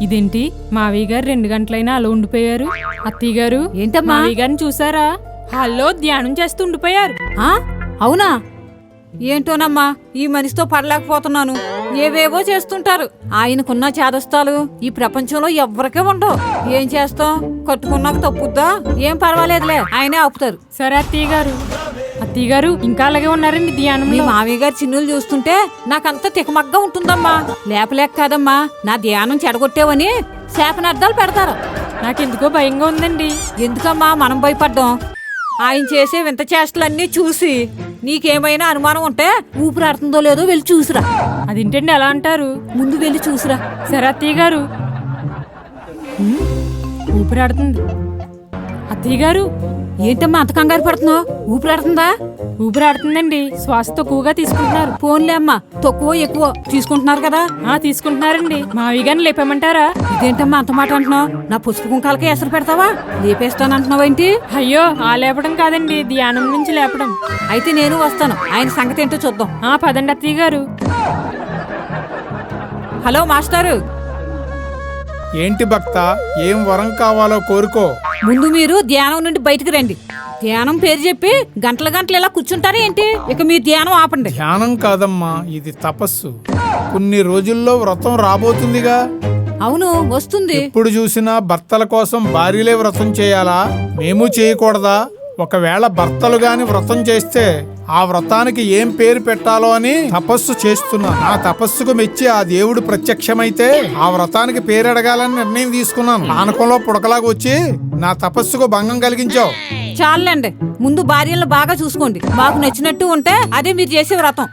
ఇదేంటి మావయ్య గారు 2 గంటలైనా అలా ఉండిపోయారు? అత్తయ్య గారు ఏంటమ్మా? మావయ్య గారిని చూసారా? హాల్లో ధ్యానం చేస్తూ ఉండిపోయారు. అవునా? ఏంటోనమ్మా, ఈ మనిషితో పడలేకపోతున్నాను. ఏవేవో చేస్తుంటారు. ఆయనకున్న చేదస్తాలు ఈ ప్రపంచంలో ఎవ్వరికే ఉండవు. ఏం చేస్తాం? కట్టుకున్నాక తప్పుద్దా? ఏం పర్వాలేదులే, ఆయనే ఆపుతారు. సరే అత్తయ్య గారు ఇంకా అలాగే ఉన్నారండి మీ ధ్యానంలో. మామయ్య గారి చిన్నులు చూస్తుంటే నాకంతా తికమగ్గా ఉంటుందమ్మా. లేపలేక కాదమ్మా, నా ధ్యానం చెడగొట్టేవని శాపనార్థాలు పెడతారు. నాకెందుకో భయంగా ఉందండి. ఎందుకమ్మా మనం భయపడ్డాం? ఆయన చేసే వింత చేష్టలన్నీ చూసి నీకేమైనా అనుమానం ఉంటే ఊపిరాడుతుందో లేదో వెళ్ళి చూసిరా. అదేంటండి అలా అంటారు? ముందు వెళ్ళి చూసిరా. సరే అత్తయ్య గారు. ఊపిరాడుతుంది. అత్తయ్య గారు ఏంటమ్మా అంత కంగారు పడుతున్నావు? ఊపిరాడుతుందా? ఊపిరాడుతుందండి. శ్వాస తక్కువగా తీసుకుంటున్నారు. ఫోన్లే అమ్మా, తక్కువ ఎక్కువ తీసుకుంటున్నారు కదా. తీసుకుంటున్నారండి. మావయ్య గారిని లేపేమంటారా? ఇదేంటమ్మా అంత మాట అంటున్నావు? నా పసుపు కుంకాలకే ఎసరు పెడతావా? లేపేస్తానంటున్నావేంటి? అయ్యో ఆ లేపడం కాదండి, ధ్యానం నుంచి లేపడం. అయితే నేను వస్తాను, ఆయన సంగతి ఏంటో చూద్దాం. పదండి అత్తయ్య గారు. హలో మాస్టారు. ఏంటి భక్త, ఏం వరం కావాలో కోరుకో. ముందు మీరు ధ్యానం నుండి బయటికి రండి. ధ్యానం పేరు చెప్పి గంటల గంటలు ఇలా కూర్చుంటారా ఏంటి? ఇక మీ ధ్యానం ఆపండి. ధ్యానం కాదమ్మా, ఇది తపస్సు. కొన్ని రోజుల్లో వ్రతం రాబోతుందిగా. అవును, వస్తుంది. ఎప్పుడు చూసినా భర్తల కోసం భార్యలే వ్రతం చేయాలా? మేము చేయకూడదా? ఒకవేళ భర్తలు గాని వ్రతం చేస్తే ఆ వ్రతానికి ఏం పేరు పెట్టాలో అని తపస్సు చేస్తున్నా. ఆ తపస్సుకు మెచ్చి ఆ దేవుడు ప్రత్యక్షమైతే ఆ వ్రతానికి పేరు అడగాలని నిర్ణయం తీసుకున్నాను. పానకంలో పుడకలాగా వచ్చి నా తపస్సుకు భంగం కలిగించావు. చాలండి, ముందు భార్యలను బాగా చూసుకోండి. మాకు నచ్చినట్టు ఉంటే అదే మీరు చేసే వ్రతం.